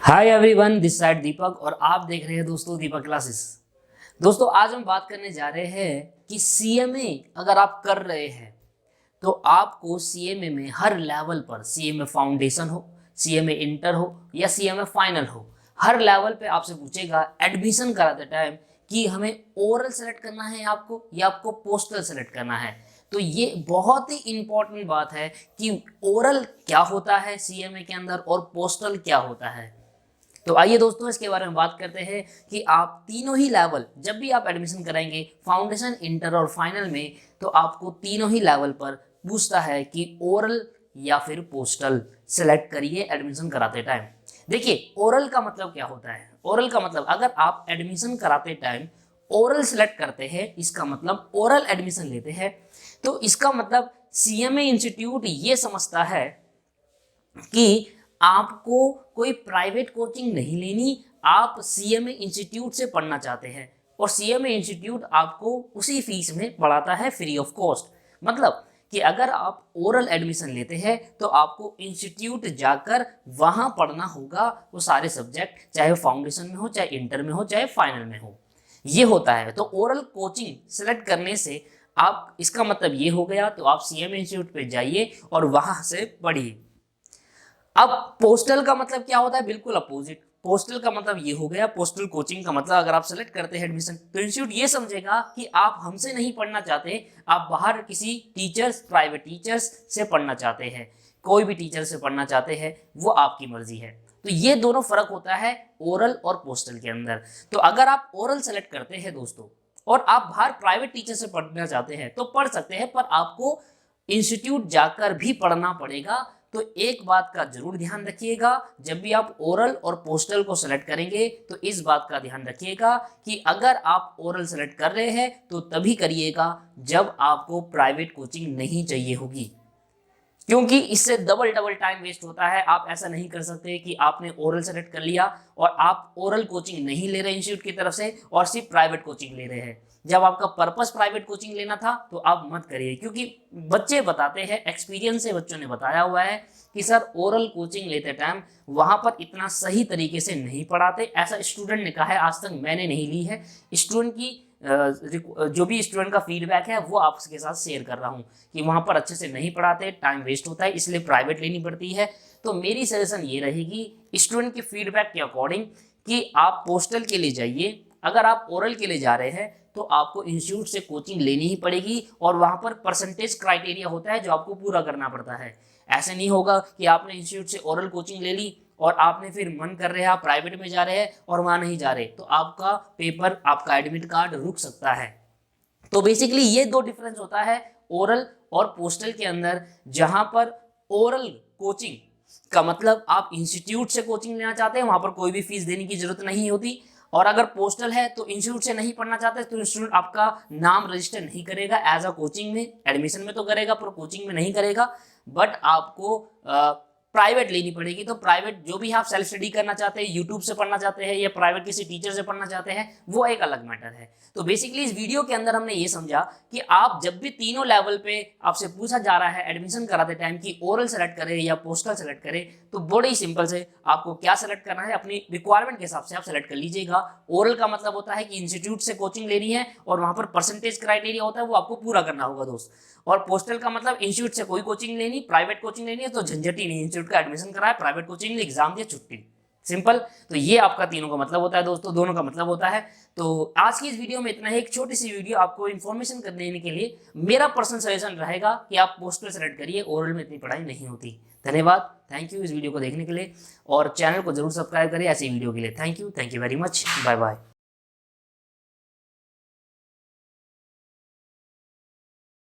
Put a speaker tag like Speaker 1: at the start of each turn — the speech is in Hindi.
Speaker 1: हाय एवरीवन, दिस साइड दीपक और आप देख रहे हैं दोस्तों दीपक क्लासेस। दोस्तों आज हम बात करने जा रहे हैं कि सीएमए अगर आप कर रहे हैं तो आपको सीएमए में हर लेवल पर, सीएमए फाउंडेशन हो, सीएमए इंटर हो या सीएमए फाइनल हो, हर लेवल पे आपसे पूछेगा एडमिशन कराते टाइम कि हमें ओरल सेलेक्ट करना है आपको या आपको पोस्टल सेलेक्ट करना है। तो ये बहुत ही इंपॉर्टेंट बात है कि ओरल क्या होता है सीएमए के अंदर और पोस्टल क्या होता है। तो आइए दोस्तों इसके बारे में बात करते हैं कि आप तीनों ही लेवल जब भी आप एडमिशन कराएंगे फाउंडेशन, इंटर और फाइनल में, तो आपको तीनों ही लेवल पर पूछता है कि ओरल या फिर पोस्टल सेलेक्ट करिए एडमिशन कराते टाइम। देखिए ओरल का मतलब क्या होता है। ओरल का मतलब अगर आप एडमिशन कराते टाइम ओरल सेलेक्ट करते हैं, इसका मतलब ओरल एडमिशन लेते हैं, तो इसका मतलब सीएमए इंस्टीट्यूट ये समझता है कि आपको कोई प्राइवेट कोचिंग नहीं लेनी, आप सीएमए इंस्टीट्यूट से पढ़ना चाहते हैं और सीएमए इंस्टीट्यूट आपको उसी फीस में पढ़ाता है फ्री ऑफ कॉस्ट। मतलब कि अगर आप ओरल एडमिशन लेते हैं तो आपको इंस्टीट्यूट जाकर वहां पढ़ना होगा वो सारे सब्जेक्ट, चाहे फाउंडेशन में हो, चाहे इंटर में हो, चाहे फाइनल में हो। ये होता है। तो ओरल कोचिंग सेलेक्ट करने से आप, इसका मतलब ये हो गया, तो आप सीएमए इंस्टीट्यूट पे जाइए और वहां से पढ़िए। अब पोस्टल का मतलब क्या होता है, बिल्कुल अपोजिट। पोस्टल का मतलब ये हो गया, पोस्टल कोचिंग का मतलब अगर आप सेलेक्ट करते हैं एडमिशन तो इंस्टीट्यूट ये समझेगा कि आप हमसे नहीं पढ़ना चाहते, आप बाहर किसी टीचर्स, प्राइवेट टीचर्स से पढ़ना चाहते हैं, कोई भी टीचर से पढ़ना चाहते हैं, वो आपकी मर्जी है। तो ये दोनों फर्क होता है ओरल और पोस्टल के अंदर। तो अगर आप ओरल सेलेक्ट करते हैं दोस्तों और आप बाहर प्राइवेट टीचर से पढ़ना चाहते हैं तो पढ़ सकते हैं, पर आपको इंस्टीट्यूट जाकर भी पढ़ना पड़ेगा। तो एक बात का जरूर ध्यान रखिएगा, जब भी आप ओरल और पोस्टल को सेलेक्ट करेंगे तो इस बात का ध्यान रखिएगा कि अगर आप ओरल सेलेक्ट कर रहे हैं तो तभी करिएगा जब आपको प्राइवेट कोचिंग नहीं चाहिए होगी, क्योंकि इससे डबल टाइम वेस्ट होता है। आप ऐसा नहीं कर सकते कि आपने ओरल सेलेक्ट कर लिया और आप ओरल कोचिंग नहीं ले रहे इंस्टीट्यूट की तरफ से और सिर्फ प्राइवेट कोचिंग ले रहे हैं। जब आपका पर्पस प्राइवेट कोचिंग लेना था तो आप मत करिए, क्योंकि बच्चे बताते हैं, एक्सपीरियंस से बच्चों ने बताया हुआ है कि सर ओरल कोचिंग लेते टाइम वहां पर इतना सही तरीके से नहीं पढ़ाते। ऐसा स्टूडेंट ने कहा है, आज तक मैंने नहीं ली है। स्टूडेंट की जो भी स्टूडेंट का फीडबैक है वो आपके साथ शेयर कर रहा हूँ कि वहाँ पर अच्छे से नहीं पढ़ाते, टाइम वेस्ट होता है, इसलिए प्राइवेट लेनी पड़ती है। तो मेरी सजेशन ये रहेगी स्टूडेंट के फीडबैक के अकॉर्डिंग कि आप पोस्टल के लिए जाइए। अगर आप ओरल के लिए जा रहे हैं तो आपको इंस्टीट्यूट से कोचिंग लेनी ही पड़ेगी और वहाँ पर परसेंटेज क्राइटेरिया होता है जो आपको पूरा करना पड़ता है। ऐसे नहीं होगा कि आपने इंस्टीट्यूट से ओरल कोचिंग ले ली और आपने फिर मन कर रहे हैं आप प्राइवेट में जा रहे हैं और वहाँ नहीं जा रहे, तो आपका पेपर, आपका एडमिट कार्ड रुक सकता है। तो बेसिकली ये दो डिफरेंस होता है ओरल और पोस्टल के अंदर, जहां पर ओरल कोचिंग का मतलब आप इंस्टीट्यूट से कोचिंग लेना चाहते हैं, वहां पर कोई भी फीस देने की जरूरत नहीं होती। और अगर पोस्टल है तो इंस्टीट्यूट से नहीं पढ़ना चाहते तो इंस्टीट्यूट आपका नाम रजिस्टर नहीं करेगा एज अ कोचिंग में, एडमिशन में तो करेगा पर कोचिंग में नहीं करेगा। बट आपको प्राइवेट लेनी पड़ेगी। तो प्राइवेट जो भी आप सेल्फ स्टडी करना चाहते हैं, यूट्यूब से पढ़ना चाहते हैं या प्राइवेट किसी टीचर से पढ़ना चाहते हैं, वो एक अलग मैटर है। तो बेसिकली इस वीडियो के अंदर हमने ये समझा कि आप जब भी तीनों लेवल पे आपसे पूछा जा रहा है एडमिशन कराते टाइम कि ओरल सेलेक्ट करें या पोस्टल सेलेक्ट करें, तो बड़े ही सिंपल से आपको क्या सेलेक्ट करना है, अपनी रिक्वायरमेंट के हिसाब से आप सेलेक्ट कर लीजिएगा। ओरल का मतलब होता है कि इंस्टीट्यूट से कोचिंग लेनी है और वहां पर परसेंटेज क्राइटेरिया होता है, वो आपको पूरा करना होगा दोस्त। और पोस्टल का मतलब इंस्टीट्यूट से कोई कोचिंग लेनी, प्राइवेट कोचिंग लेनी है तो झंझट ही नहीं, इंस्टीट्यूट का एडमिशन कराया, प्राइवेट कोचिंग लिए, एग्जाम दिया, छुट्टी, सिंपल। तो ये आपका तीनों का मतलब होता है दोस्तों, दोनों का मतलब होता है। तो आज की इस वीडियो में इतना ही, एक छोटी सी वीडियो आपको इन्फॉर्मेशन कर देने के लिए। मेरा पर्सनल सजेशन रहेगा कि आप पोस्टल सेलेक्ट करिए, ओरल में इतनी पढ़ाई नहीं होती। धन्यवाद, थैंक यू इस वीडियो को देखने के लिए और चैनल को जरूर सब्सक्राइब करिए ऐसी वीडियो के लिए। Thank you very much, bye bye.